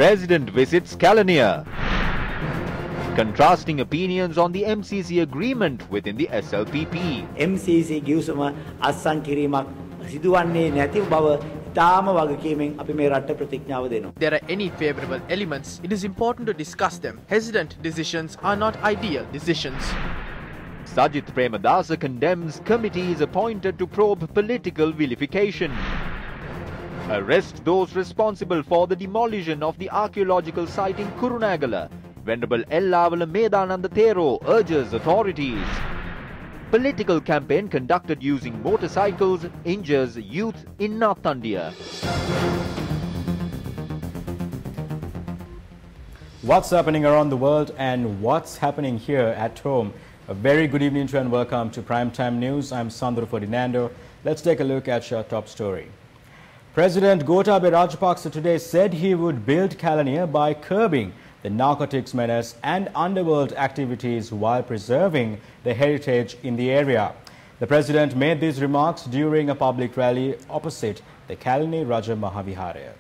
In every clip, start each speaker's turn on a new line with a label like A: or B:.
A: President visits Kalaniya. Contrasting opinions on the MCC agreement within the SLPP.
B: MCC giusama assan kirimak siduwanne නැති බව තාම වගකීමෙන් අපි මේ රට ප්‍රතිඥාව දෙනවා.
C: There are any favorable elements. It is important to discuss them. Hesitant decisions are not ideal decisions.
A: Sajith Premadasa condemns committees appointed to probe political vilification. Arrest those responsible for the demolition of the archaeological site in Kurunagala. Venerable Ellavala Medananda Thero urges authorities. Political campaign conducted using motorcycles injures youth in North India.
D: What's happening around the world and what's happening here at home? A very good evening to you and welcome to Primetime News. I'm Sandro Ferdinando. Let's take a look at your top story. President Gotabaya Rajapaksa today said he would build Kalaniya by curbing the narcotics menace and underworld activities while preserving the heritage in the area. The president made these remarks during a public rally opposite the Kalani Raja Mahaviharaya.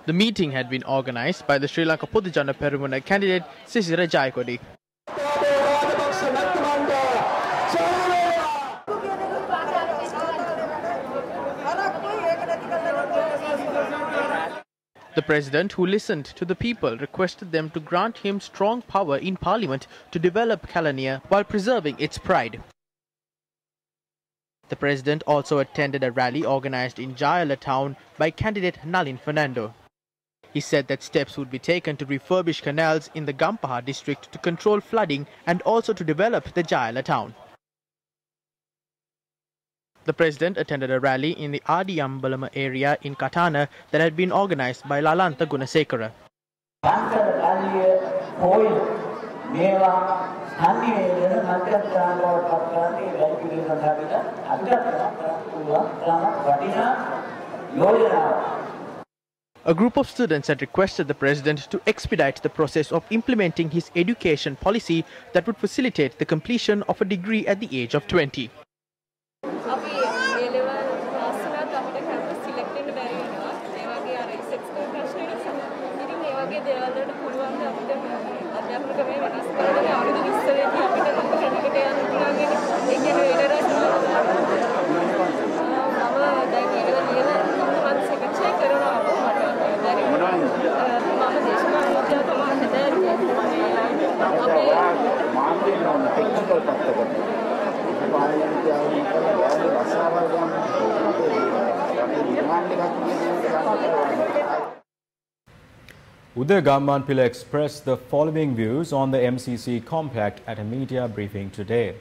C: The meeting had been organized by the Sri Lanka Podujana Peramuna candidate Sisira Jayakodi. The president, who listened to the people, requested them to grant him strong power in parliament to develop Kalaniya while preserving its pride. The president also attended a rally organized in Jayala town by candidate Nalin Fernando. He said that steps would be taken to refurbish canals in the Gampaha district to control flooding and also to develop the Jayala town. The president attended a rally in the Adiyambalama area in Katana that had been organized by Lalanta Gunasekara. A group of students had requested the president to expedite the process of implementing his education policy that would facilitate the completion of a degree at the age of 20.
D: Uday Gammanpilla expressed the following views on the MCC compact at a media briefing today.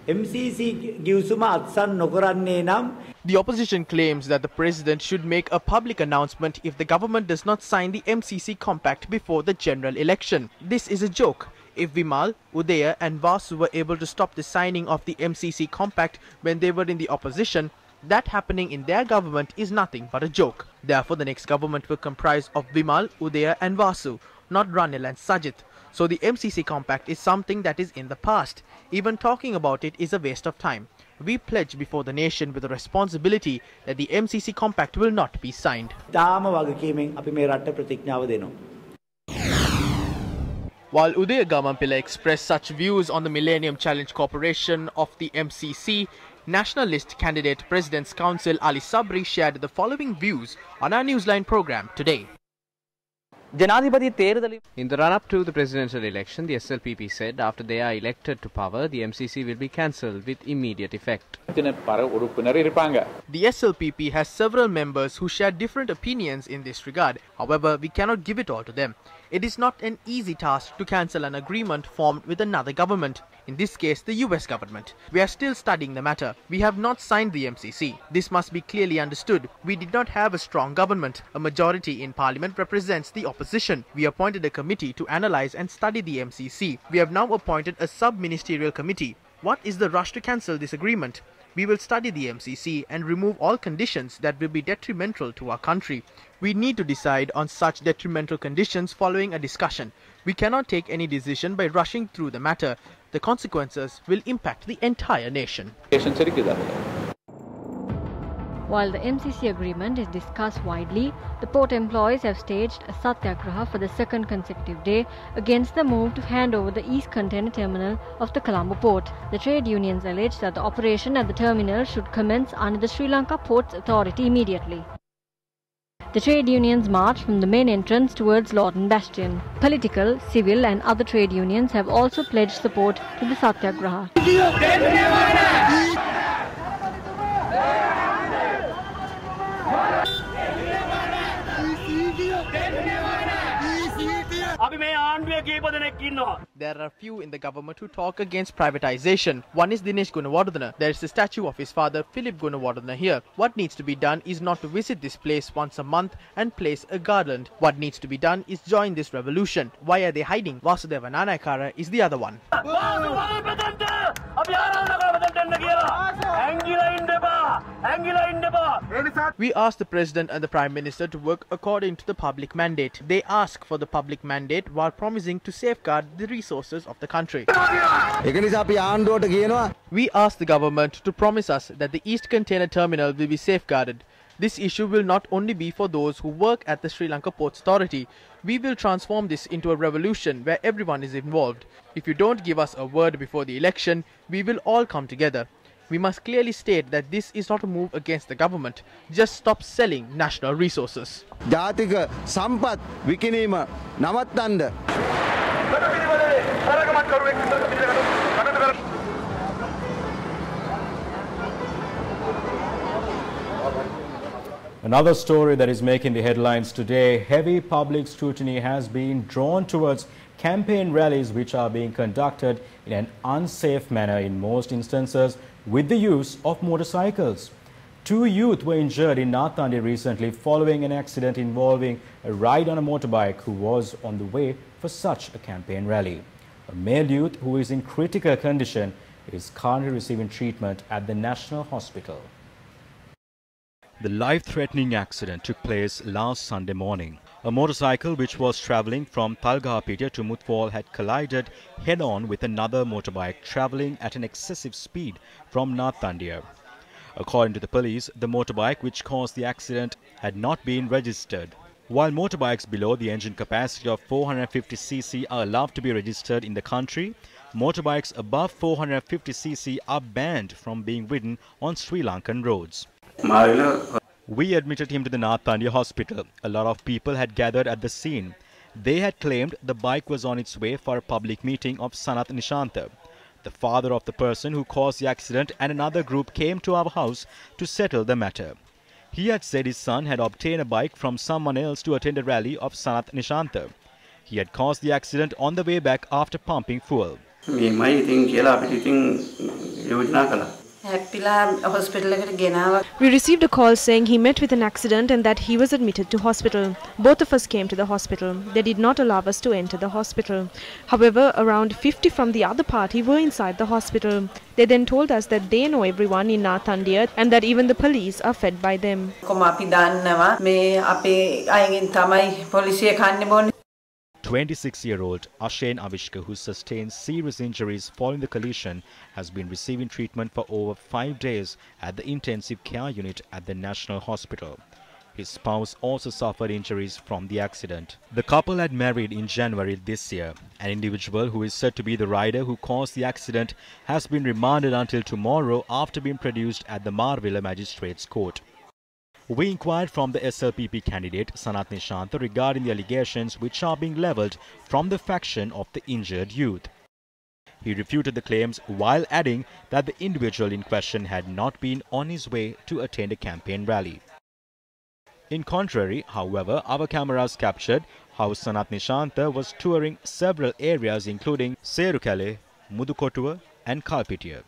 B: MCC giusuma atsan nokaranne nam.
C: The opposition claims that the president should make a public announcement if the government does not sign the MCC compact before the general election. This is a joke. If Vimal, Udaya and Vasu were able to stop the signing of the MCC compact when they were in the opposition, that happening in their government is nothing but a joke. Therefore, the next government will comprise of Vimal, Udaya and Vasu, not Ranil and Sajith. So the MCC compact is something that is in the past. Even talking about it is a waste of time. We pledge before the nation with a responsibility that the MCC compact will not be signed. While Uday Gammanpilla expressed such views on the Millennium Challenge Corporation of the MCC, Nationalist candidate President's Council Ali Sabri shared the following views on our Newsline program today.
E: In the run-up to the presidential election, the SLPP said after they are elected to power, the MCC will be cancelled with immediate effect.
C: The SLPP has several members who share different opinions in this regard. However, we cannot give it all to them. It is not an easy task to cancel an agreement formed with another government, in this case the US government. We are still studying the matter. We have not signed the MCC. This must be clearly understood. We did not have a strong government. A majority in parliament represents the opposition. We appointed a committee to analyze and study the MCC. We have now appointed a sub-ministerial committee. What is the rush to cancel this agreement? We will study the MCC and remove all conditions that will be detrimental to our country. We need to decide on such detrimental conditions following a discussion. We cannot take any decision by rushing through the matter. The consequences will impact the entire nation.
F: While the MCC agreement is discussed widely, the port employees have staged a satyagraha for the second consecutive day against the move to hand over the East Container Terminal of the Colombo port. The trade unions allege that the operation at the terminal should commence under the Sri Lanka Ports Authority immediately. The trade unions marched from the main entrance towards Lawton Bastion. Political, civil and other trade unions have also pledged support to the satyagraha.
C: There are few in the government who talk against privatization. One is Dinesh Gunawardena. There is a statue of his father, Philip Gunawardena, here. What needs to be done is not to visit this place once a month and place a garland. What needs to be done is join this revolution. Why are they hiding? Vasudeva Nanayakara is the other one. We asked the President and the Prime Minister to work according to the public mandate. They ask for the public mandate while promising to safeguard the resources of the country. We asked the government to promise us that the East Container Terminal will be safeguarded. This issue will not only be for those who work at the Sri Lanka Ports Authority. We will transform this into a revolution where everyone is involved. If you don't give us a word before the election, we will all come together. We must clearly state that this is not a move against the government. Just stop selling national resources.
D: Another story that is making the headlines today: heavy public scrutiny has been drawn towards campaign rallies which are being conducted in an unsafe manner, in most instances with the use of motorcycles. 2 youth were injured in Nathandi recently following an accident involving a ride on a motorbike who was on the way for such a campaign rally. A male youth who is in critical condition is currently receiving treatment at the National Hospital. The life-threatening accident took place last Sunday morning. A motorcycle which was travelling from Talgapitiya to Mutwal had collided head-on with another motorbike travelling at an excessive speed from Nathandia. According to the police, the motorbike which caused the accident had not been registered. While motorbikes below the engine capacity of 450cc are allowed to be registered in the country, motorbikes above 450cc are banned from being ridden on Sri Lankan roads. We admitted him to the Nathandia hospital. A lot of people had gathered at the scene. They had claimed the bike was on its way for a public meeting of Sanath Nishantha. The father of the person who caused the accident and another group came to our house to settle the matter. He had said his son had obtained a bike from someone else to attend a rally of Sanath Nishantha. He had caused the accident on the way back after pumping fuel.
G: We received a call saying he met with an accident and that he was admitted to hospital. Both of us came to the hospital. They did not allow us to enter the hospital. However, around 50 from the other party were inside the hospital. They then told us that they know everyone in Nathandia and that even the police are fed by them.
D: 26-year-old Ashen Avishka, who sustained serious injuries following the collision, has been receiving treatment for over 5 days at the intensive care unit at the National Hospital. His spouse also suffered injuries from the accident. The couple had married in January this year. An individual who is said to be the rider who caused the accident has been remanded until tomorrow after being produced at the Marvilla Magistrates Court. We inquired from the SLPP candidate Sanath Nishantha regarding the allegations which are being levelled from the faction of the injured youth. He refuted the claims while adding that the individual in question had not been on his way to attend a campaign rally. In contrary, however, our cameras captured how Sanath Nishantha was touring several areas including Serukale, Mudukotuwa and Kalpitiya.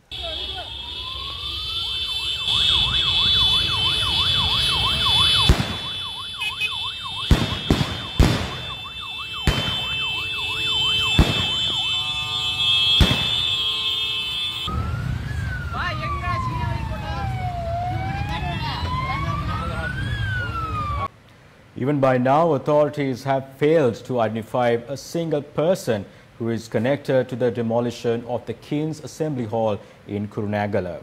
D: Even by now, authorities have failed to identify a single person who is connected to the demolition of the King's Assembly Hall in Kurunegala.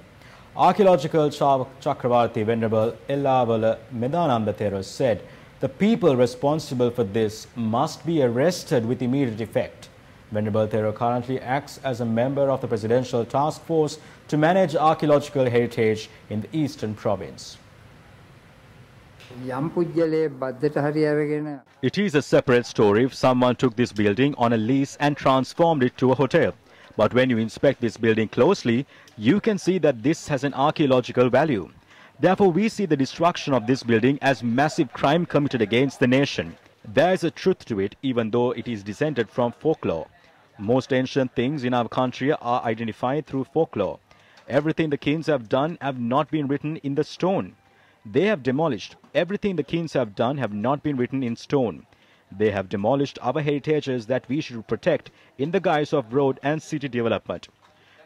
D: Archaeological Chakravarti Venerable Ellavala Medananda Thero said the people responsible for this must be arrested with immediate effect. Venerable Thero currently acts as a member of the Presidential Task Force to manage archaeological heritage in the Eastern Province.
A: It is a separate story if someone took this building on a lease and transformed it to a hotel. But when you inspect this building closely, you can see that this has an archaeological value. Therefore, we see the destruction of this building as massive crime committed against the nation. There is a truth to it, even though it is descended from folklore. Most ancient things in our country are identified through folklore. Everything the kings have done have not been written in the stone. They have demolished. Everything the kings have done have not been written in stone. They have demolished our heritages that we should protect in the guise of road and city development.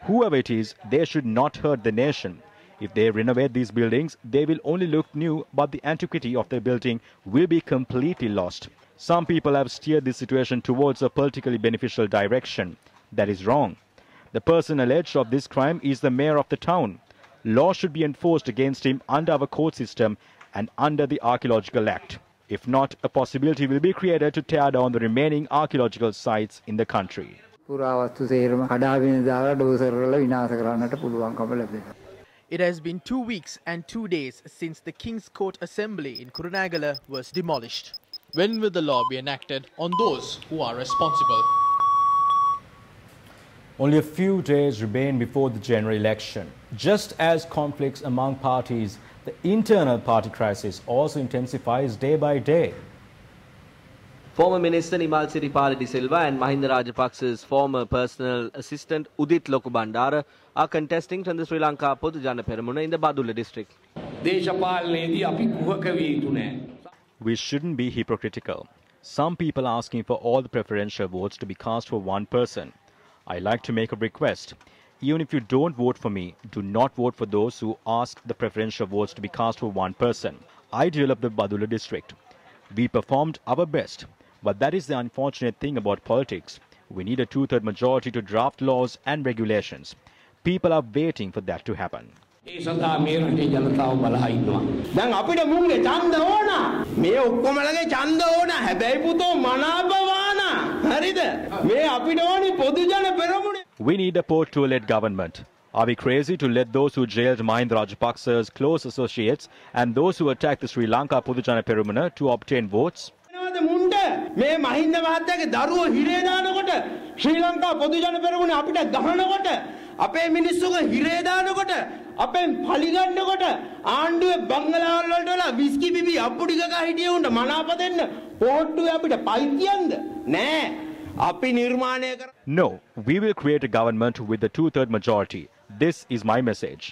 A: Whoever it is, they should not hurt the nation. If they renovate these buildings, they will only look new, but the antiquity of the building will be completely lost. Some people have steered this situation towards a politically beneficial direction. That is wrong. The person alleged of this crime is the mayor of the town. Law should be enforced against him under our court system and under the Archaeological Act. If not, a possibility will be created to tear down the remaining archaeological sites in the country.
C: It has been 2 weeks and 2 days since the King's Court Assembly in Kurunegala was demolished. When will the law be enacted on those who are responsible?
D: Only a few days remain before the general election. Just as conflicts among parties, the internal party crisis also intensifies day by day.
E: Former Minister Nimal Siripala De Silva and Mahinda Rajapaksa's former personal assistant Udit Lokubandara are contesting from the Sri Lanka Podujana Peramuna in the Badula district.
A: We shouldn't be hypocritical. Some people are asking for all the preferential votes to be cast for one person. I like to make a request. Even if you don't vote for me, do not vote for those who ask the preferential votes to be cast for one person. I developed the Badula district. We performed our best. But that is the unfortunate thing about politics. We need a two-third majority to draft laws and regulations. People are waiting for that to happen. We need a post-led government. Are we crazy to let those who jailed Mahinda Rajapaksa's close associates and those who attacked the Sri Lanka Podujana Peramuna to obtain votes?
H: මේ මහින්ද මහත්තයාගේ දරුවෝ හිරේ දානකොට ශ්‍රී ලංකා පොදු ජන පෙරමුණ අපිට ගහනකොට අපේ මිනිස්සුන්ව හිරේ දානකොට අපෙන් පලි ගන්නකොට ආණ්ඩුවේ බංගලාවල් වලට වල විස්කි බිබි අප්පුඩි ගගා හිටිය උන්ට මනාප දෙන්න පොට්ටුවේ අපිට පයිතියන්ද නෑ අපි නිර්මාණය කර.
A: No, we will create a government with the two-third majority. This is my message.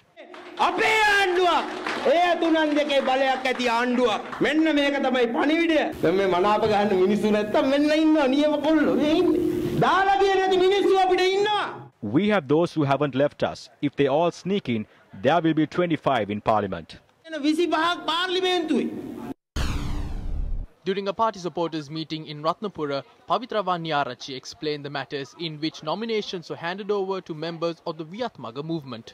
H: අපේ ආණ්ඩුවක් ඒ තුනන් දෙකේ බලයක් ඇති ආණ්ඩුවක් මෙන්න මේක තමයි පණිවිඩය දැන් මේ මනාප ගන්න මිනිස්සු නැත්තම් මෙන්න ඉන්නවා නියම කොල්ලෝ මේ ඉන්නේ දාලා ගියේ නැති මිනිස්සු අපිට ඉන්නවා.
A: We have those who haven't left us. If they all sneak in, there will be 25 in parliament.
H: 25ක් පාර්ලිමේන්තුවේ.
C: During a party supporters meeting in Ratnapura, Pavitra Vanyarachi explained the matters in which nominations were handed over to members of the Viyatmaga movement.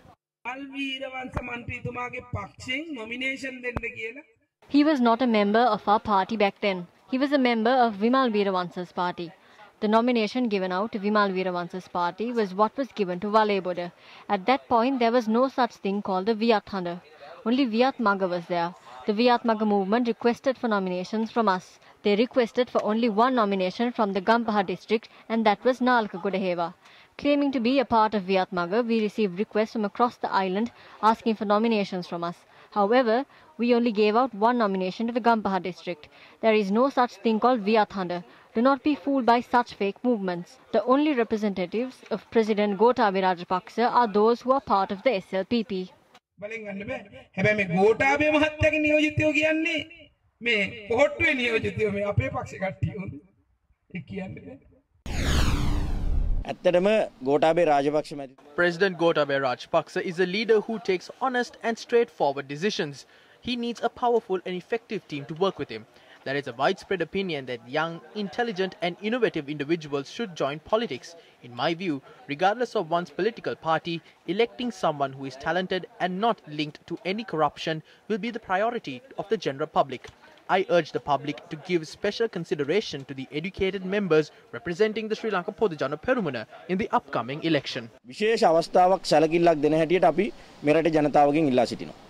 F: He was not a member of our party back then. He was a member of Vimal Veeravansa's party. The nomination given out to Vimal Veeravansa's party was what was given to Valeboda. At that point, there was no such thing called the Viyathanda. Only Viyatmaga was there. The Viyatmaga movement requested for nominations from us. They requested for only one nomination from the Gampaha district, and that was Nalka Godaheva. Claiming to be a part of Viyatmaga, we received requests from across the island asking for nominations from us. However, we only gave out one nomination to the Gampaha district. There is no such thing called Viyathanda. Do not be fooled by such fake movements. The only representatives of President Gotabaya Rajapaksa are those who are part of the SLPP.
C: President Gotabaya Rajapaksa is a leader who takes honest and straightforward decisions. He needs a powerful and effective team to work with him. There is a widespread opinion that young, intelligent and innovative individuals should join politics. In my view, regardless of one's political party, electing someone who is talented and not linked to any corruption will be the priority of the general public. I urge the public to give special consideration to the educated members representing the Sri Lanka Podujana Perumuna in the upcoming election.
I: විශේෂ අවස්ථාවක් සැලකිල්ලක් දෙන හැටියට අපි මෙරට ජනතාවගෙන් ඉල්ලා සිටිනවා.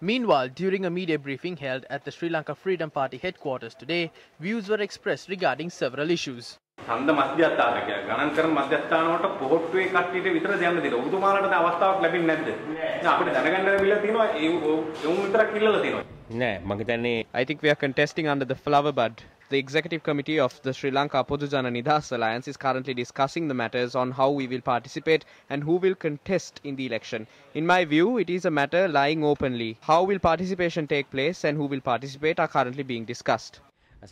C: Meanwhile, during a media briefing held at the Sri Lanka Freedom Party headquarters today, views were expressed regarding several issues.
J: ඡන්ද මධ්‍යස්ථාන කියන ගණන් කරන මධ්‍යස්ථාන වලට පොහොට්ටුවේ කට්ටියට විතර දෙන්න දෙනවා. ඔබතුමාලට අවස්ථාවක් ලැබෙන්නේ නැද්ද? නෑ අපිට දැනගන්න ලැබිලා තියෙනවා ඒ උන් විතරක් ඉල්ලලා තියෙනවා.
E: නෑ මම හිතන්නේ I think we are contesting under the flower bud. The executive committee of the Sri Lanka Podujana Nidahas Alliance is currently discussing the matters on how we will participate and who will contest in the election. In my view, it is a matter lying openly. How will participation take place and who will participate are currently being discussed.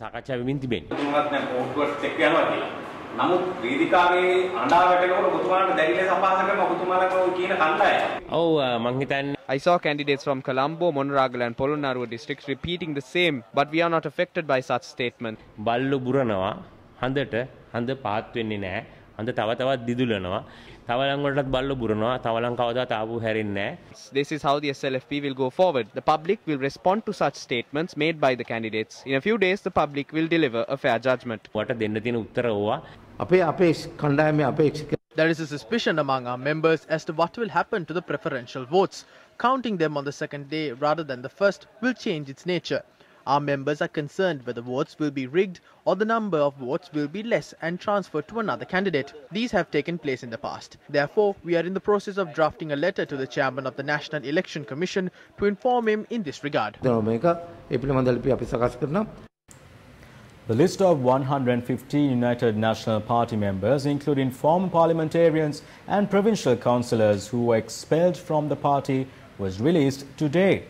J: සාකච්ඡා වෙමින් තිබෙනවා. ඔබතුමාත් දැන් පොහොට්ටුවට එක්ක යනවා කියලා. නමුත් වේදිකාවේ අඬා වැටෙනකොට ඔබතුමාලට දැඩි ලෙස අපහාස කරන ඔබතුමාලගේ ඔය කියන කණ්ඩායම. ඔව් මං හිතන්නේ
E: I saw candidates from Colombo, Monaragal and Polonnaruwa districts repeating the same, but we are not affected by such statements.
J: බල්ලු බුරනවා හඳට හඳ පාත් වෙන්නේ නැහැ. හඳ තව තවත් දිදුලනවා. තවලන් වලටත් බල්ලු බුරනවා. තවලන් කවදාවත් ආපහු හැරෙන්නේ නැහැ.
E: This is how the SLFP will go forward. The public will respond to such statements made by the candidates. In a few days, the public will deliver a fair judgment.
J: වට දෙන්න තියෙන උත්තර ඕවා.
B: අපේ කණ්ඩායමේ අපේක්ෂක
C: There is a suspicion among our members as to what will happen to the preferential votes. Counting them on the second day rather than the first will change its nature. Our members are concerned whether votes will be rigged or the number of votes will be less and transferred to another candidate. These have taken place in the past. Therefore, we are in the process of drafting a letter to the chairman of the National Election Commission to inform him in this regard.
D: The list of 115 United National Party members, including former parliamentarians and provincial councillors who were expelled from the party, was released today.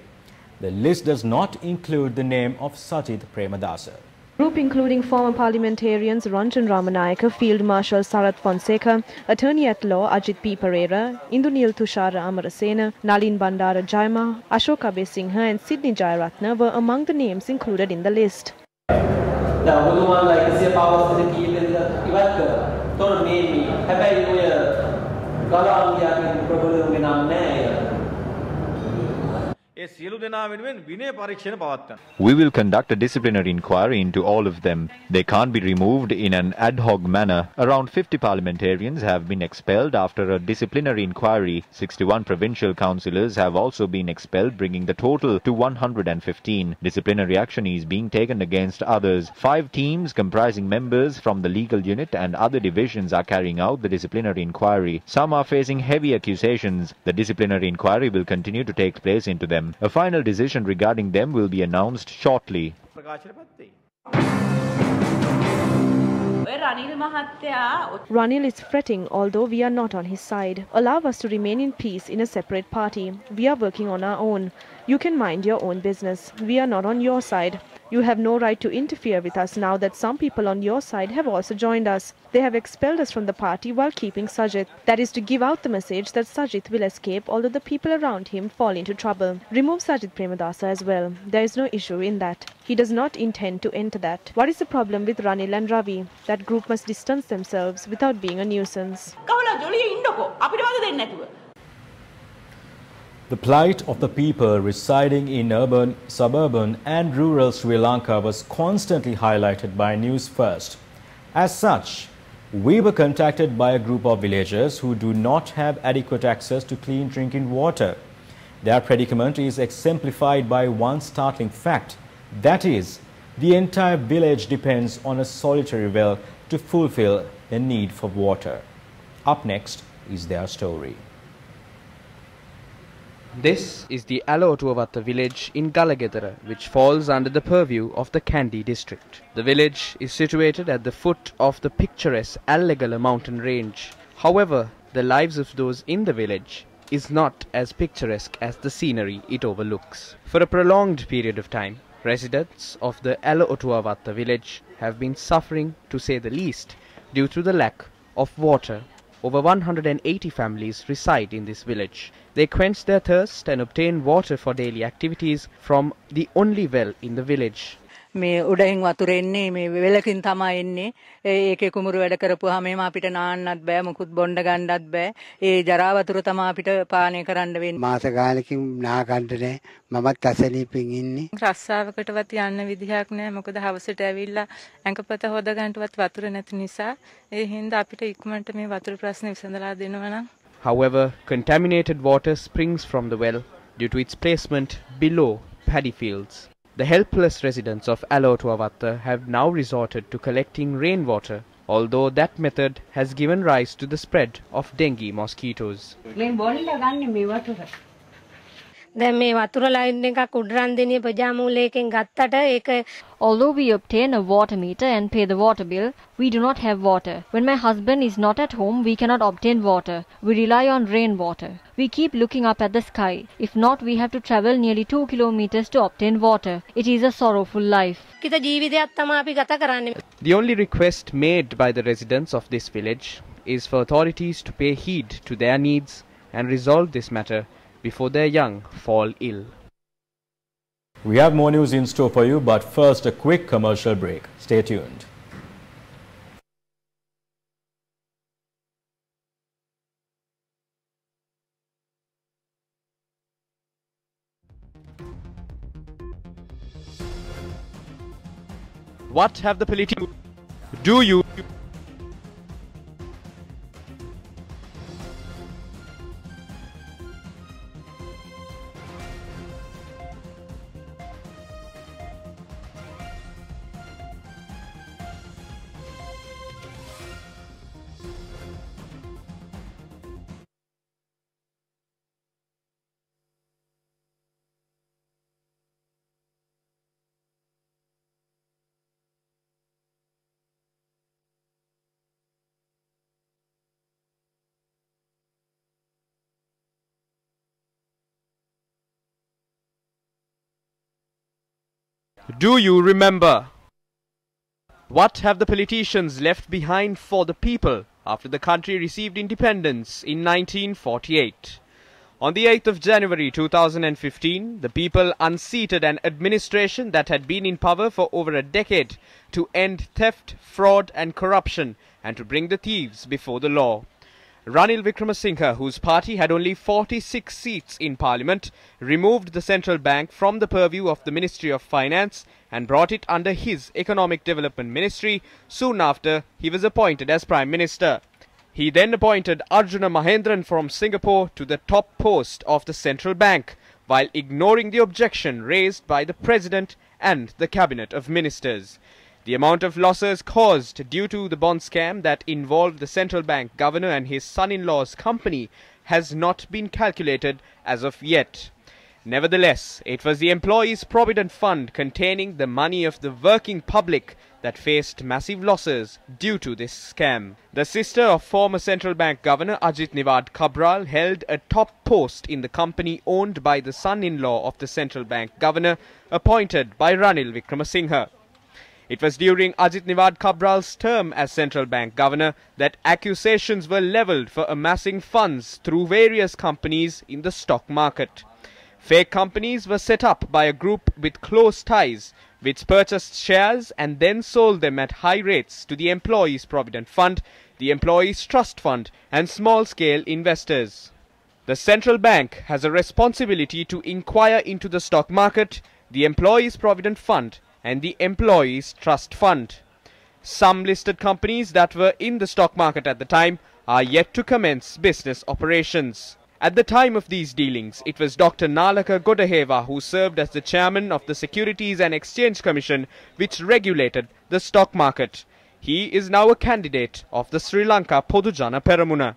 D: The list does not include the name of Sajith Premadasa.
G: Group including former parliamentarians Ranjan Ramanayaka, Field Marshal Sarath Fonseca, Attorney at Law Ajit P. Pereira, Indunil Tushara Amarasena, Nalin Bandara Jayama, Ashok Abe Singha and Sydney Jayaratna were among the names included in the list.
A: We will conduct a disciplinary inquiry into all of them. They can't be removed in an ad hoc manner. Around 50 parliamentarians have been expelled after a disciplinary inquiry. 61 provincial councillors have also been expelled, bringing the total to 115. Disciplinary action is being taken against others. 5 teams comprising members from the legal unit and other divisions are carrying out the disciplinary inquiry. Some are facing heavy accusations. The disciplinary inquiry will continue to take place into them. A final decision regarding them will be announced shortly.
G: Ranil is fretting, although we are not on his side. Allow us to remain in peace in a separate party. We are working on our own. You can mind your own business. We are not on your side. You have no right to interfere with us now that some people on your side have also joined us. They have expelled us from the party while keeping Sajith. That is to give out the message that Sajith will escape, although the people around him fall into trouble. Remove Sajith Premadasa as well. There is no issue in that. He does not intend to enter that. What is the problem with Ranil and Ravi? That group must distance themselves without being a nuisance.
D: The plight of the people residing in urban, suburban and rural Sri Lanka was constantly highlighted by News First. As such, we were contacted by a group of villagers who do not have adequate access to clean drinking water. Their predicament is exemplified by one startling fact. That is, the entire village depends on a solitary well to fulfill their need for water. Up next is their story.
E: This is the Alotuavata village in Galagedara, which falls under the purview of the Kandy district. The village is situated at the foot of the picturesque Allegala mountain range. However, the lives of those in the village is not as picturesque as the scenery it overlooks. For a prolonged period of time, residents of the Alotuavata village have been suffering, to say the least, due to the lack of water Over 180 families reside in this village. They quench their thirst and obtain water for daily activities from the only well in the village.
K: මේ උඩින් වතුර එන්නේ මේ වෙලකින් තමයි එන්නේ ඒකේ කුඹුරු වැඩ කරපුවාම මේම අපිට නාන්නත් බෑ මුකුත් බොණ්ඩ ගන්නත් බෑ ඒ ජරා වතුර තමයි අපිට පානය කරන්න වෙන්නේ
L: මාස ගානකින් නා ගන්න නෑ මමත් අසනීපෙන් ඉන්නේ
M: රස්සාවකටවත් යන්න විදිහක් නෑ මොකද හවසට ඇවිල්ලා ඇඟපත හොද ගන්නටවත් වතුර නැති නිසා ඒ හින්දා අපිට ඉක්මනට මේ වතුර ප්‍රශ්නේ විසඳලා දෙනවා නම්.
E: However, contaminated water springs from the well due to its placement below paddy fields. The helpless residents of Alotuavatta have now resorted to collecting rainwater, although that method has given rise to the spread of dengue mosquitoes.
F: Although we obtain a water meter and pay the water bill, we do not have water. When my husband is not at home, we cannot obtain water. We rely on rainwater. We keep looking up at the sky. If not, we have to travel nearly 2 kilometers to obtain water. It is a sorrowful life.
E: The only request made by the residents of this village is for authorities to pay heed to their needs and resolve this matter before their young fall ill.
D: We have more news in store for you, but first a quick commercial break. Stay tuned.
E: What have the political... Do you... Do you remember? What have the politicians left behind for the people after the country received independence in 1948? On the 8th of January 2015, the people unseated an administration that had been in power for over a decade to end theft, fraud and corruption and to bring the thieves before the law. Ranil Wickremesinghe, whose party had only 46 seats in parliament, removed the central bank from the purview of the Ministry of Finance and brought it under his Economic Development Ministry soon after he was appointed as Prime Minister. He then appointed Arjuna Mahendran from Singapore to the top post of the central bank, while ignoring the objection raised by the President and the Cabinet of Ministers. The amount of losses caused due to the bond scam that involved the central bank governor and his son-in-law's company has not been calculated as of yet. Nevertheless, it was the Employees' Provident Fund containing the money of the working public that faced massive losses due to this scam. The sister of former central bank governor Ajit Niwad Cabral held a top post in the company owned by the son-in-law of the central bank governor appointed by Ranil Wickremesinghe. It was during Ajit Niwad Cabral's term as central bank governor that accusations were levelled for amassing funds through various companies in the stock market. Fake companies were set up by a group with close ties, which purchased shares and then sold them at high rates to the Employees' Provident Fund, the Employees' Trust Fund and small-scale investors. The central bank has a responsibility to inquire into the stock market, the Employees' Provident Fund and the Employees' Trust Fund. Some listed companies that were in the stock market at the time are yet to commence business operations. At the time of these dealings, it was Dr. Nalaka Godaheva who served as the chairman of the Securities and Exchange Commission, which regulated the stock market. He is now a candidate of the Sri Lanka Podujana Peramuna.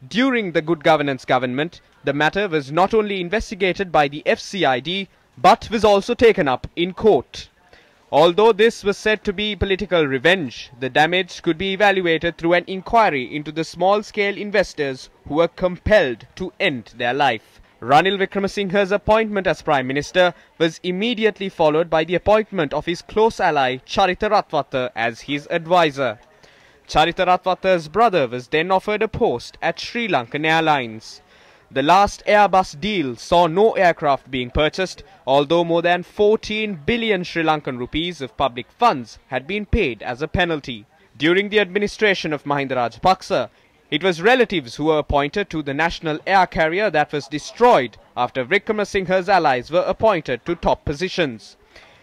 E: During the Good Governance government, the matter was not only investigated by the FCID, but was also taken up in court. Although this was said to be political revenge, the damage could be evaluated through an inquiry into the small-scale investors who were compelled to end their life. Ranil Wickremesinghe's appointment as Prime Minister was immediately followed by the appointment of his close ally Charitha Ratwatta as his advisor. Charita Ratwata's brother was then offered a post at Sri Lankan Airlines. The last Airbus deal saw no aircraft being purchased, although more than 14 billion Sri Lankan rupees of public funds had been paid as a penalty. During the administration of Mahinda Rajapaksa, it was relatives who were appointed to the national air carrier that was destroyed after Wickramasinghe's allies were appointed to top positions.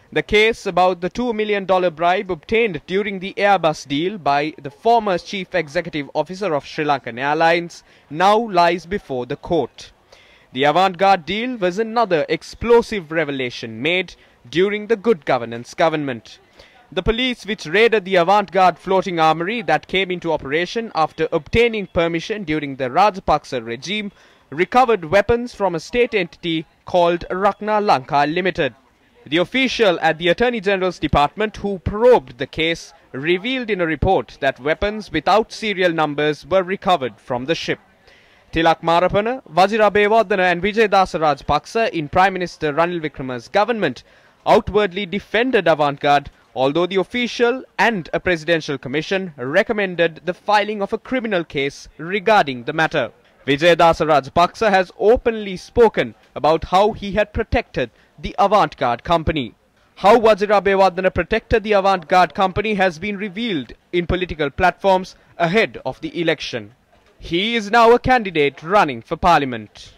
E: The case about the $2 million bribe obtained during the Airbus deal by the former chief executive officer of Sri Lankan Airlines now lies before the court. The avant-garde deal was another explosive revelation made during the Good Governance government. The police which raided the avant-garde floating armoury that came into operation after obtaining permission during the Rajapaksa regime recovered weapons from a state entity called Rakna Lanka Limited. The official at the Attorney General's Department who probed the case revealed in a report that weapons without serial numbers were recovered from the ship. Tilak Marapana, Wajira Bewardana and Piyadasa Rajapaksa in Prime Minister Ranil Wickrama's government outwardly defended avant-garde, although the official and a presidential commission recommended the filing of a criminal case regarding the matter. Piyadasa Rajapaksa has openly spoken about how he had protected the avant-garde company. How Wajira Bewardana protected the avant-garde company has been revealed in political platforms ahead of the election. He is now a candidate running for parliament.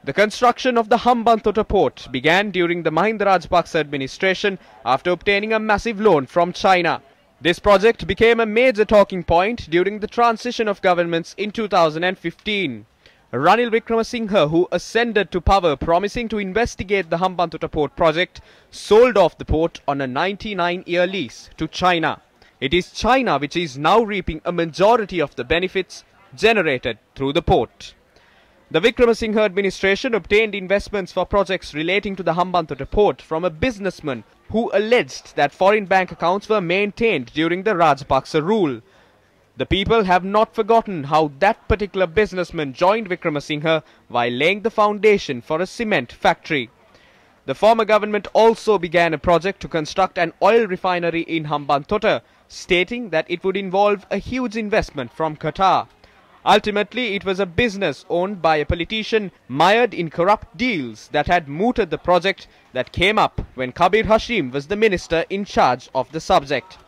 E: The construction of the Hambantota port began during the Mahinda Rajapaksa administration after obtaining a massive loan from China. This project became a major talking point during the transition of governments in 2015. Ranil Wickramasinghe, who ascended to power promising to investigate the Hambantota port project, sold off the port on a 99-year lease to China. It is China which is now reaping a majority of the benefits generated through the port. The Wickramasinghe administration obtained investments for projects relating to the Hambantota port from a businessman who alleged that foreign bank accounts were maintained during the Rajapaksa rule. The people have not forgotten how that particular businessman joined Wickramasinghe while laying the foundation for a cement factory. The former government also began a project to construct an oil refinery in Hambantota, stating that it would involve a huge investment from Qatar. Ultimately, it was a business owned by a politician mired in corrupt deals that had mooted the project that came up when Kabir Hashim was the minister in charge of the subject.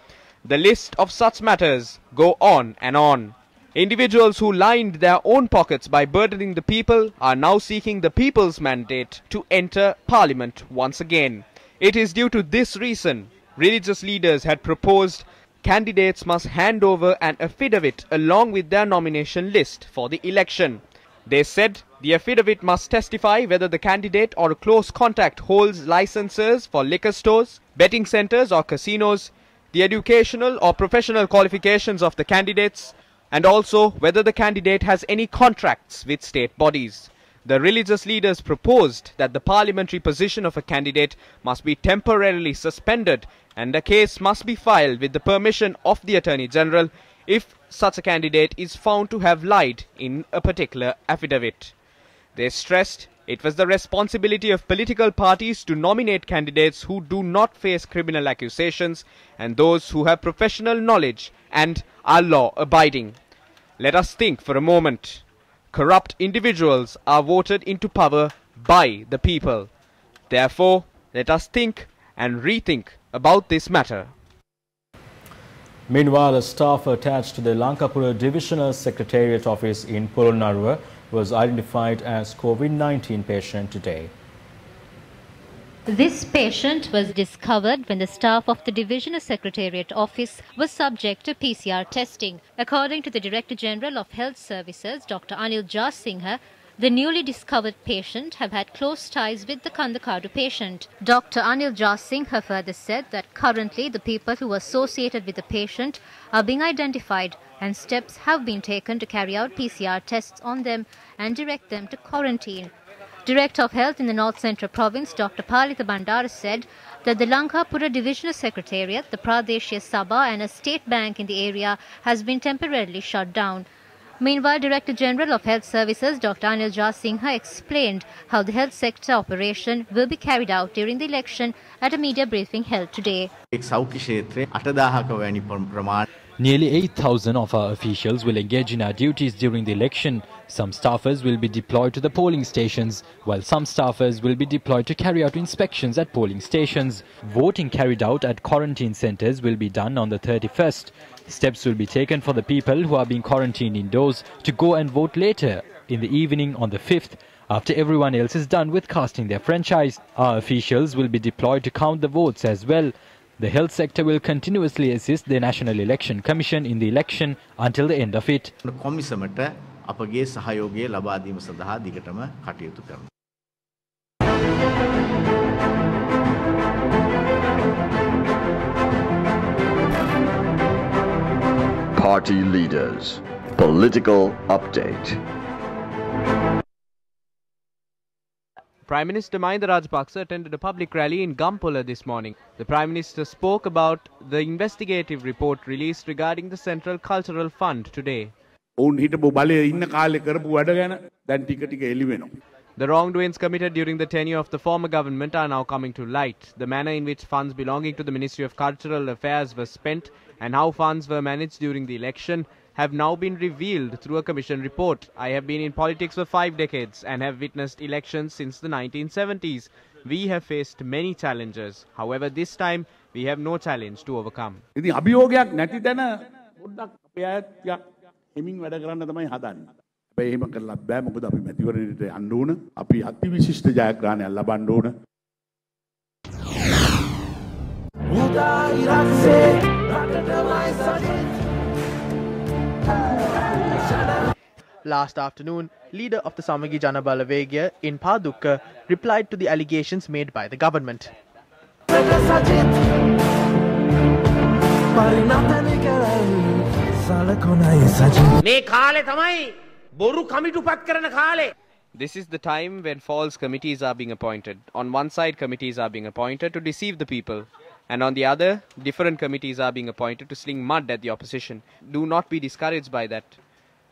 E: The list of such matters go on and on. Individuals who lined their own pockets by burdening the people are now seeking the people's mandate to enter parliament once again. It is due to this reason religious leaders had proposed candidates must hand over an affidavit along with their nomination list for the election. They said the affidavit must testify whether the candidate or a close contact holds licenses for liquor stores, betting centers or casinos, the educational or professional qualifications of the candidates, and also whether the candidate has any contracts with state bodies. The religious leaders proposed that the parliamentary position of a candidate must be temporarily suspended and a case must be filed with the permission of the Attorney General if such a candidate is found to have lied in a particular affidavit. They stressed it was the responsibility of political parties to nominate candidates who do not face criminal accusations and those who have professional knowledge and are law-abiding. Let us think for a moment. Corrupt individuals are voted into power by the people. Therefore, let us think and rethink about this matter.
D: Meanwhile, a staff attached to the Lankapura Divisional Secretariat Office in Polonnaruwa was identified as COVID-19 patient today.
N: This patient was discovered when the staff of the Divisional Secretariat Office was subject to PCR testing. According to the Director General of Health Services, Dr. Anil Jasinghe, the newly discovered patient have had close ties with the Kandakadu patient. Dr. Anil Jasinghe further said that currently the people who are associated with the patient are being identified and steps have been taken to carry out PCR tests on them and direct them to quarantine. Director of Health in the North Central Province, Dr. Palitha Bandara, said that the Lankapura Divisional Secretariat, the Pradeshya Sabha and a state bank in the area has been temporarily shut down. Meanwhile, Director General of Health Services, Dr. Anil Jasinghe, explained how the health sector operation will be carried out during the election at a media briefing held today.
O: Nearly 8,000 of our officials will engage in our duties during the election. Some staffers will be deployed to the polling stations, while some staffers will be deployed to carry out inspections at polling stations. Voting carried out at quarantine centres will be done on the 31st. Steps will be taken for the people who are being quarantined indoors to go and vote later in the evening on the 5th, after everyone else is done with casting their franchise. Our officials will be deployed to count the votes as well. The health sector will continuously assist the National Election Commission in the election until the end of it.
P: අපගේ සහයෝගය ලබා දීම සඳහා දිගටම කටයුතු කරනවා.
Q: Party leaders. Political update.
E: Prime Minister Mahinda Rajapaksa attended a public rally in Gampola this morning. The Prime Minister spoke about the investigative report released regarding the Central Cultural Fund today. The wrongdoings committed during the tenure of the former government are now coming to light. The manner in which funds belonging to the Ministry of Cultural Affairs were spent and how funds were managed during the election have now been revealed through a commission report. I have been in politics for 5 decades and have witnessed elections since the 1970s. We have faced many challenges. However, this time we have no challenge to overcome.
R: එමින් වැඩ කරන්න තමයි හදන්නේ. හැබැයි එහෙම කරලා බෑ මොකද අපි මැතිවරණයට යන්න ඕන. අපි අතිවිශිෂ්ට ජයග්‍රහණයක් ලබන්න ඕන.
C: Last afternoon, leader of the Samagi Jana Balawegaya in Padukka replied to the allegations made by the government.
E: This is the time when false committees are being appointed. On one side, committees are being appointed to deceive the people. And on the other, different committees are being appointed to sling mud at the opposition. Do not be discouraged by that.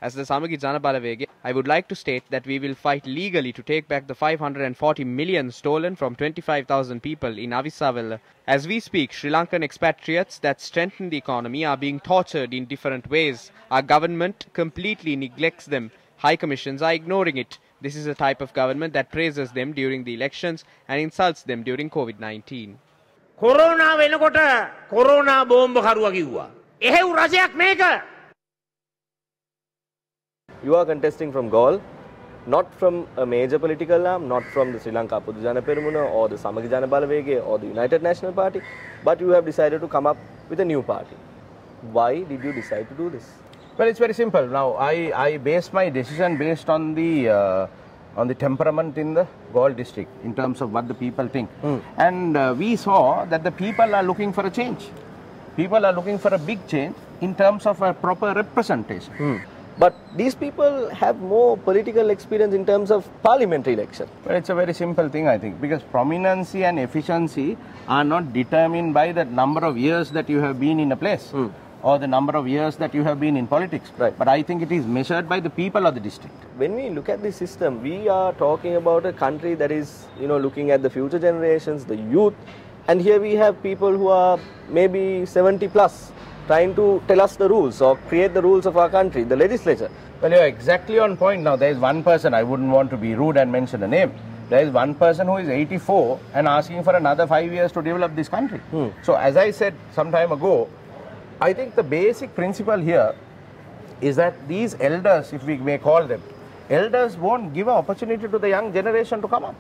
E: As the Samagi Jana Balawegaya, I would like to state that we will fight legally to take back the 540 million stolen from 25,000 people in Avisavella. As we speak, Sri Lankan expatriates that strengthen the economy are being tortured in different ways. Our government completely neglects them. High commissions are ignoring it. This is a type of government that praises them during the elections and insults them during COVID-19.
J: Corona වෙනකොට corona බෝම්බ කරුවා කිව්වා. එහෙව් රජයක් මේක.
S: You are contesting from Gaul, not from a major political arm, not from the Sri Lanka Podujana Peramuna or the Samagi Jana Balawegaya or the United National Party, but you have decided to come up with a new party. Why did you decide to do this?
I: Well, it's very simple. Now, I based my decision based on the temperament in the Gaul district in terms of what the people think. And we saw that the people are looking for a change. People are looking for a big change in terms of a proper representation.
S: But these people have more political experience in terms of parliamentary election.
I: Well, it's a very simple thing, I think, because prominency and efficiency are not determined by the number of years that you have been in a place or the number of years that you have been in politics.
S: Right.
I: But I think it is measured by the people of the district.
S: When we look at this system, we are talking about a country that is, looking at the future generations, the youth, and here we have people who are maybe 70 plus. Trying to tell us the rules or create the rules of our country, the legislature.
I: Well, you're exactly on point. Now, there is one person, I wouldn't want to be rude and mention a name. There is one person who is 84 and asking for another 5 years to develop this country. So, as I said some time ago, I think the basic principle here is that these elders, if we may call them, elders won't give an opportunity to the young generation to come up.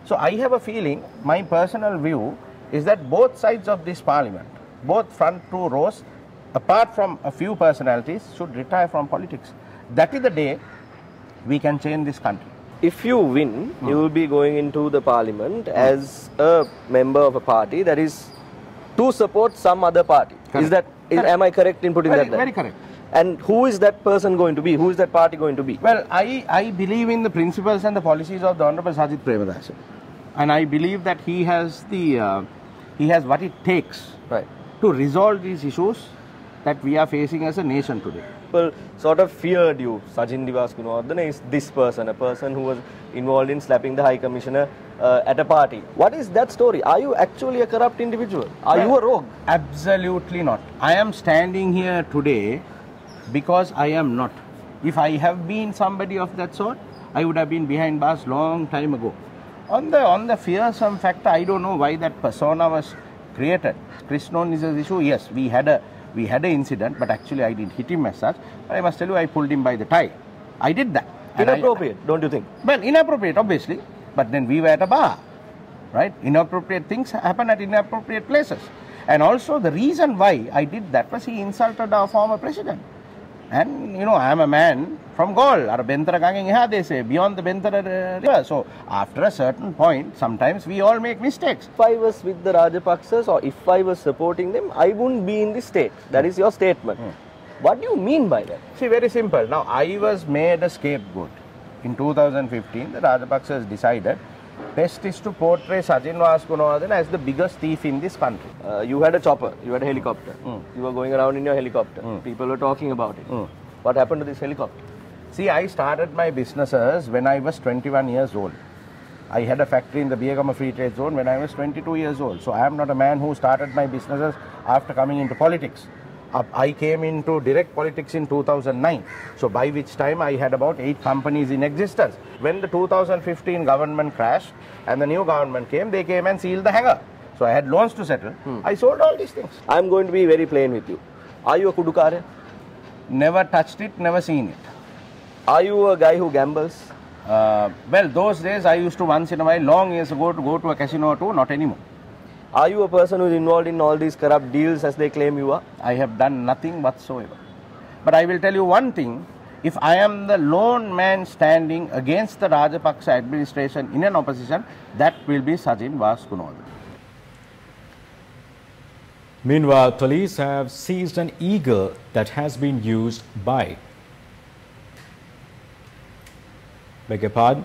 I: So, I have a feeling, my personal view is that both sides of this parliament, both front two rows, apart from a few personalities, should retire from politics. That is the day we can change this country.
S: If you win, you will be going into the parliament as a member of a party that is to support some other party.
I: Correct.
S: Am I correct in putting that there?
I: Very correct.
S: And who is that person going to be? Who is that party going to be?
I: Well, I believe in the principles and the policies of the Honorable Sajid Piyadasa. And I believe that he has what it takes to resolve these issues that we are facing as a nation today.
S: People sort of feared you. Sajin Divas Gunawardena is this person, a person who was involved in slapping the High Commissioner at a party. What is that story? Are you actually a corrupt individual? Are you a rogue?
I: Absolutely not. I am standing here today because I am not. If I have been somebody of that sort, I would have been behind bars long time ago. On the fearsome factor, I don't know why that persona was created. Chris Noon's issue, yes, we had an incident, but actually I didn't hit him as such. But I must tell you, I pulled him by the tie. I did that.
S: Inappropriate, don't you think?
I: Well, inappropriate, obviously. But then we were at a bar, right? Inappropriate things happen at inappropriate places. And also the reason why I did that was he insulted our former president. And you know, I am a man from Gaul, or Bentara Gangen, they say, beyond the Bentara river. So after a certain point, sometimes we all make mistakes.
S: If I was with the Rajapaksas or if I was supporting them, I wouldn't be in this state. That is your statement. What do you mean by that?
I: See, very simple. Now, I was made a scapegoat. In 2015, the Rajapaksas decided best is to portray Sajin Vaskunawardena as the biggest thief in this country.
S: You had a chopper, you had a helicopter. You were going around in your helicopter. People were talking about it. What happened to this helicopter?
I: See, I started my businesses when I was 21 years old. I had a factory in the Biyagama Free Trade Zone when I was 22 years old. So I am not a man who started my businesses after coming into politics. I came into direct politics in 2009. So by which time I had about 8 companies in existence. When the 2015 government crashed and the new government came, they came and sealed the hangar. So I had loans to settle. I sold all these things.
S: I'm going to be very plain with you. Are you a kudukare?
I: Never touched it, never seen it.
S: Are you a guy who gambles?
I: Well, those days I used to once in a while, long years ago, to go to a casino or two, not anymore.
S: Are you a person who is involved in all these corrupt deals as they claim you are?
I: I have done nothing whatsoever. But I will tell you one thing. If I am the lone man standing against the Rajapaksa administration in an opposition, that will be Sajin Vaskunawardena.
D: Meanwhile, police have seized an eagle that has been used by... Beg your pardon?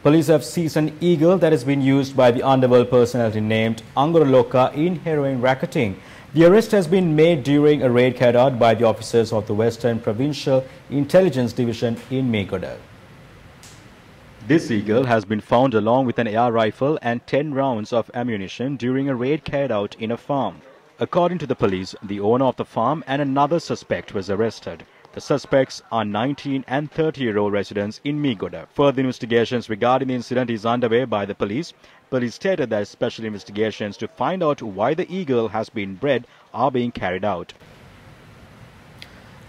D: Police have seized an eagle that has been used by the underworld personality named Anguraloka in heroin racketing. The arrest has been made during a raid carried out by the officers of the Western Provincial Intelligence Division in Megoda. This eagle has been found along with an AR rifle and 10 rounds of ammunition during a raid carried out in a farm. According to the police, the owner of the farm and another suspect was arrested. The suspects are 19 and 30-year-old residents in Megoda. Further investigations regarding the incident is underway by the police. Police stated that special investigations to find out why the eagle has been bred are being carried out.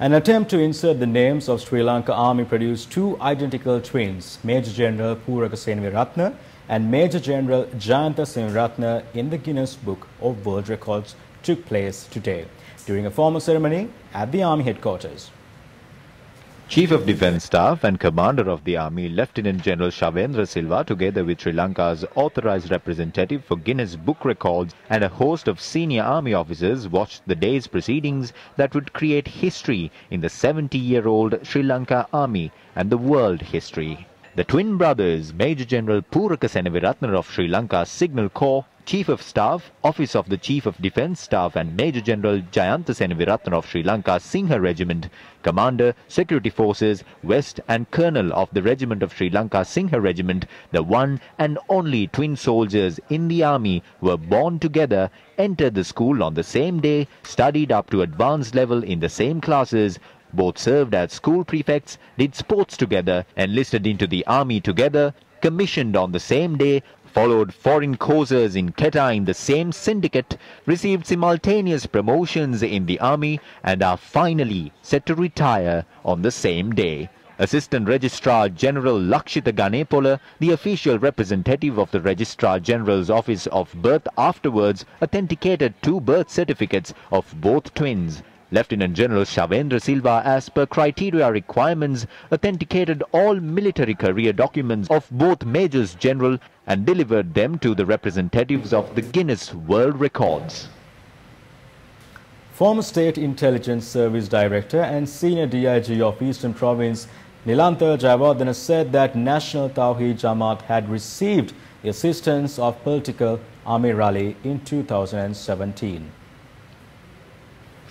D: An attempt to insert the names of Sri Lanka Army produced 2 identical twins, Major General Puraka Senaviratne and Major General Jayanta Senaviratne, in the Guinness Book of World Records took place today during a formal ceremony at the Army headquarters.
A: Chief of Defence Staff and Commander of the Army, Lieutenant General Shavendra Silva, together with Sri Lanka's authorised representative for Guinness Book Records and a host of senior army officers, watched the day's proceedings that would create history in the 70-year-old Sri Lanka Army and the world history. The twin brothers, Major General Puraka Senaviratne of Sri Lanka Signal Corps, Chief of Staff, Office of the Chief of Defence Staff, and Major General Jayanta Senaviratne of Sri Lanka Singha Regiment, Commander, Security Forces, West, and Colonel of the Regiment of Sri Lanka Singha Regiment, the one and only twin soldiers in the army, were born together, entered the school on the same day, studied up to advanced level in the same classes, both served as school prefects, did sports together, enlisted into the army together, commissioned on the same day, followed foreign courses in Quetta in the same syndicate, received simultaneous promotions in the army, and are finally set to retire on the same day. Assistant Registrar General Lakshita Ganepola, the official representative of the Registrar General's Office of Birth, afterwards authenticated 2 birth certificates of both twins. Lieutenant General Shavendra Silva, as per criteria requirements, authenticated all military career documents of both Majors General and delivered them to the representatives of the Guinness World Records. Former State Intelligence Service Director and Senior DIG of Eastern Province, Nilantha Jayawardena, said that National Tawheed Jamaat had received the assistance of political Amir Ali in 2017.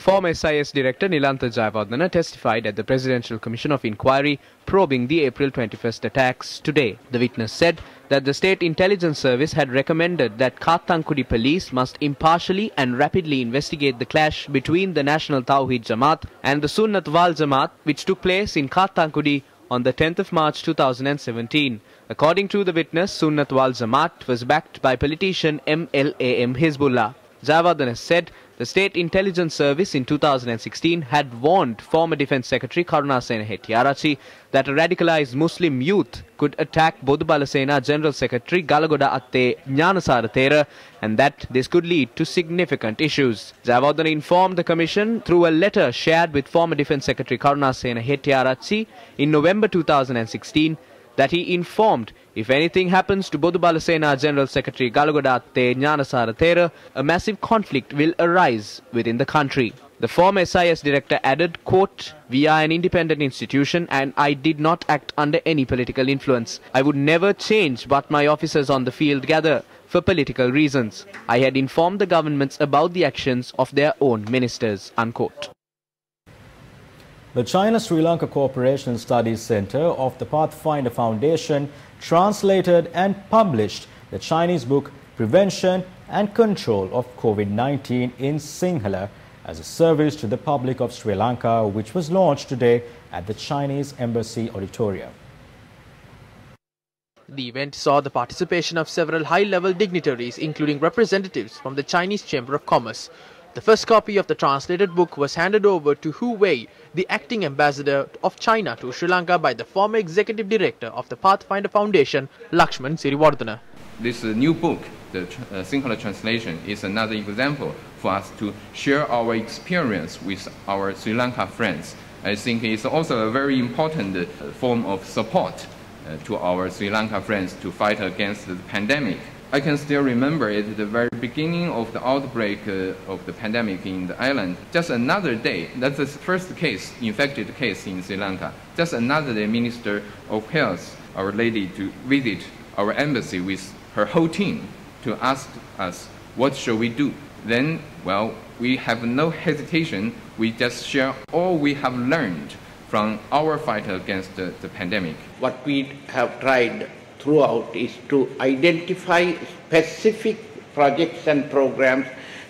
E: former SIS Director Nilantha Jayawardena testified at the Presidential Commission of Inquiry probing the April 21st attacks today. The witness said that the State Intelligence Service had recommended that Kathankudi police must impartially and rapidly investigate the clash between the National Tawheed Jamaat and the Sunnat Wal Jamaat, which took place in Kathankudi on the 10th of March 2017. According to the witness, Sunnat Wal Jamaat was backed by politician MLAM Hizbullah. Jayawardena said the State Intelligence Service in 2016 had warned former Defence Secretary Karunasena Hettiarachchi that a radicalised Muslim youth could attack Bodubala Sena General Secretary Galagoda Atte Jnanasara Thera and that this could lead to significant issues. Jayawardena informed the Commission through a letter shared with former Defence Secretary Karunasena Hettiarachchi in November 2016 that he informed if anything happens to Bodubala Sena General Secretary Galagoda Atte Jnanasara Thera, a massive conflict will arise within the country. The former SIS director added, quote, "We are an independent institution and I did not act under any political influence. I would never change what my officers on the field gather for political reasons. I had informed the governments about the actions of their own ministers," unquote.
D: The China-Sri Lanka Cooperation Studies Center of the Pathfinder Foundation translated and published the Chinese book Prevention and Control of COVID-19 in Sinhala as a service to the public of Sri Lanka, which was launched today at the Chinese Embassy Auditorium.
C: The event saw the participation of several high-level dignitaries, including representatives from the Chinese Chamber of Commerce. The first copy of the translated book was handed over to Hu Wei, the acting ambassador of China to Sri Lanka, by the former executive director of the Pathfinder Foundation, Lakshman Siriwardena.
T: This new book, the Sinhala translation, is another example for us to share our experience with our Sri Lanka friends. I think it's also a very important form of support to our Sri Lanka friends to fight against the pandemic. I can still remember it at the very beginning of the outbreak of the pandemic in the island. Just another day, that's the first case, infected case in Sri Lanka. Just another day, Minister of Health, Our Lady, to visit our embassy with her whole team to ask us, what should we do? Then, well, we have no hesitation. We just share all we have learned from our fight against the pandemic.
U: What we have tried throughout is to identify specific projects and programs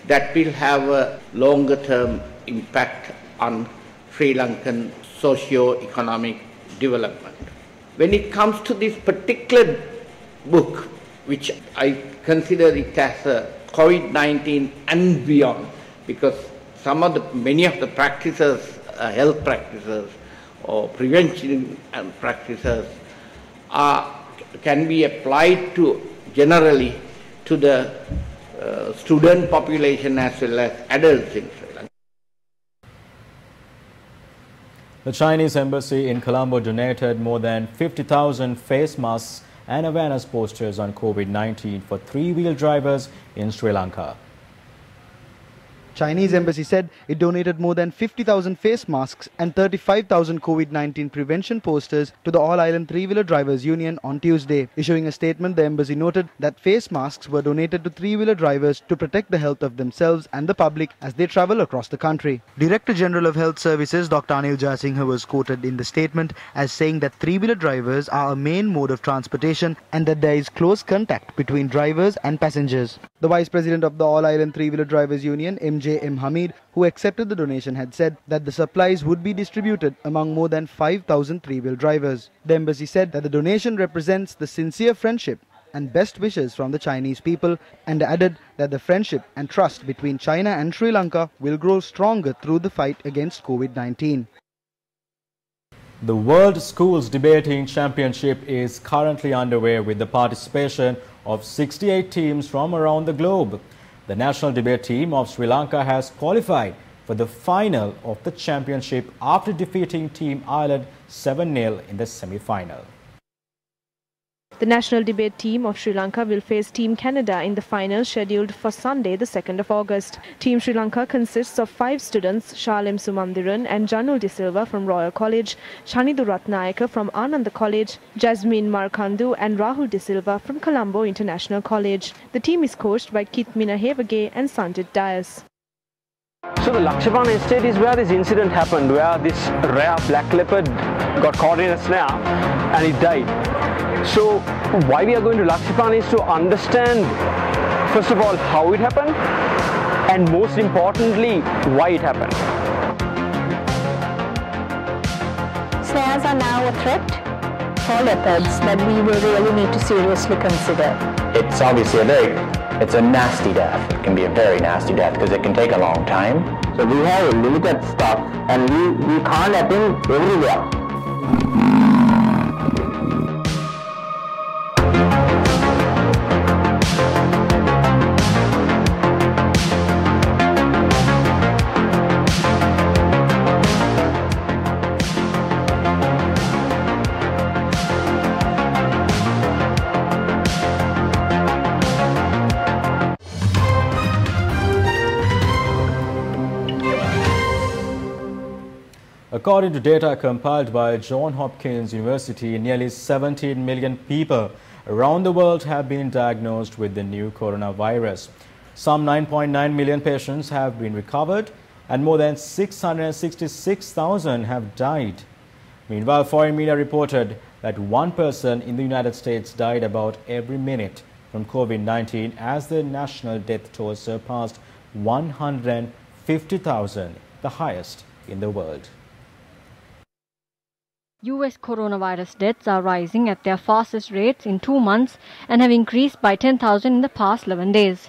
U: that will have a longer term impact on Sri Lankan socio-economic development. When it comes to this particular book, which I consider it as a COVID-19 and beyond, because many of the practices, health practices or prevention practices can be applied to generally to the student population as well as adults in Sri Lanka.
D: The Chinese embassy in Colombo donated more than 50,000 face masks and awareness posters on COVID-19 for three-wheel drivers in Sri Lanka.
V: Chinese embassy said it donated more than 50,000 face masks and 35,000 COVID-19 prevention posters to the All-Island Three-Wheeler Drivers Union on Tuesday. Issuing a statement, the embassy noted that face masks were donated to three-wheeler drivers to protect the health of themselves and the public as they travel across the country. Director General of Health Services Dr. Anil Jayasinghe was quoted in the statement as saying that three-wheeler drivers are a main mode of transportation and that there is close contact between drivers and passengers. The Vice President of the All-Island Three-Wheeler Drivers Union, M. Hamid, who accepted the donation, had said that the supplies would be distributed among more than 5,000 three-wheel drivers. The embassy said that the donation represents the sincere friendship and best wishes from the Chinese people, and added that the friendship and trust between China and Sri Lanka will grow stronger through the fight against COVID-19.
D: The World Schools Debating Championship is currently underway with the participation of 68 teams from around the globe. The national debate team of Sri Lanka has qualified for the final of the championship after defeating Team Ireland 7-0 in the semi-final.
G: The national debate team of Sri Lanka will face Team Canada in the final scheduled for Sunday, the 2nd of August. Team Sri Lanka consists of 5 students, Shalem Sumandiran and Janul De Silva from Royal College, Shanidu Ratnayaka from Ananda College, Jasmine Markandu and Rahul De Silva from Colombo International College. The team is coached by Kit Minahevage and Sanjit Dias.
B: So the Lakshman estate is where this incident happened, where this rare black leopard got caught in a snare and it died. So why we are going to Lakshman is to understand, first of all, how it happened, and most importantly, why it happened.
H: Snares are now a threat for leopards that we will really need to seriously consider.
W: It's obviously it's a nasty death. It can be a very nasty death because it can take a long time.
H: So we have a limited stock and we can't let him everywhere.
D: According to data compiled by Johns Hopkins University, nearly 17 million people around the world have been diagnosed with the new coronavirus. Some 9.9 million patients have been recovered and more than 666,000 have died. Meanwhile, foreign media reported that one person in the United States died about every minute from COVID-19 as the national death toll surpassed 150,000, the highest in the world.
F: US coronavirus deaths are rising at their fastest rates in 2 months and have increased by 10,000 in the past 11 days.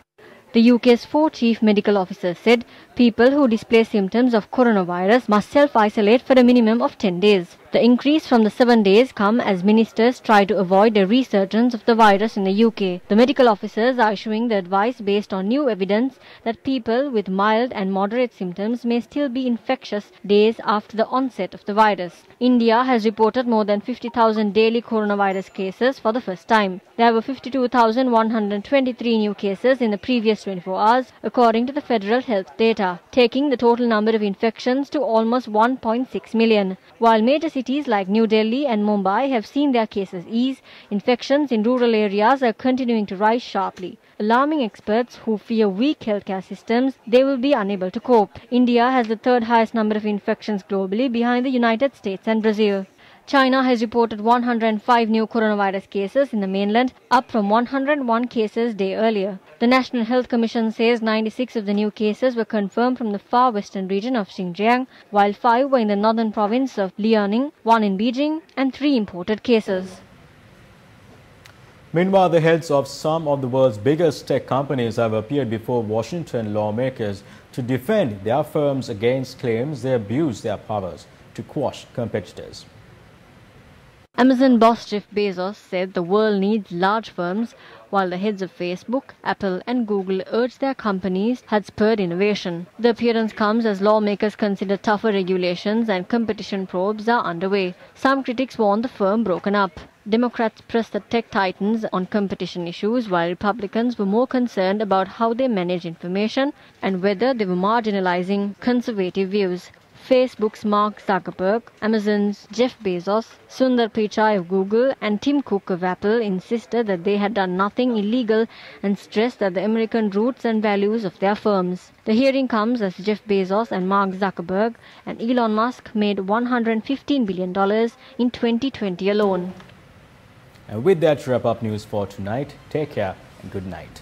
F: The UK's 4 chief medical officers said people who display symptoms of coronavirus must self-isolate for a minimum of 10 days. The increase from the 7 days come as ministers try to avoid a resurgence of the virus in the UK. The medical officers are issuing the advice based on new evidence that people with mild and moderate symptoms may still be infectious days after the onset of the virus. India has reported more than 50,000 daily coronavirus cases for the first time. There were 52,123 new cases in the previous 24 hours, according to the federal health data, taking the total number of infections to almost 1.6 million. While major cities like New Delhi and Mumbai have seen their cases ease, infections in rural areas are continuing to rise sharply, alarming experts who fear weak healthcare systems they will be unable to cope. India has the third highest number of infections globally, behind the United States and Brazil. China has reported 105 new coronavirus cases in the mainland, up from 101 cases a day earlier. The National Health Commission says 96 of the new cases were confirmed from the far western region of Xinjiang, while 5 were in the northern province of Liaoning, 1 in Beijing, and 3 imported cases.
D: Meanwhile, the heads of some of the world's biggest tech companies have appeared before Washington lawmakers to defend their firms against claims they abuse their powers to quash competitors.
F: Amazon boss Jeff Bezos said the world needs large firms, while the heads of Facebook, Apple and Google urged their companies had spurred innovation. The appearance comes as lawmakers consider tougher regulations and competition probes are underway. Some critics want the firm broken up. Democrats pressed the tech titans on competition issues, while Republicans were more concerned about how they manage information and whether they were marginalizing conservative views. Facebook's Mark Zuckerberg, Amazon's Jeff Bezos, Sundar Pichai of Google and Tim Cook of Apple insisted that they had done nothing illegal and stressed that the American roots and values of their firms. The hearing comes as Jeff Bezos and Mark Zuckerberg and Elon Musk made $115 billion in 2020 alone.
D: And with that, wrap up news for tonight. Take care and good night.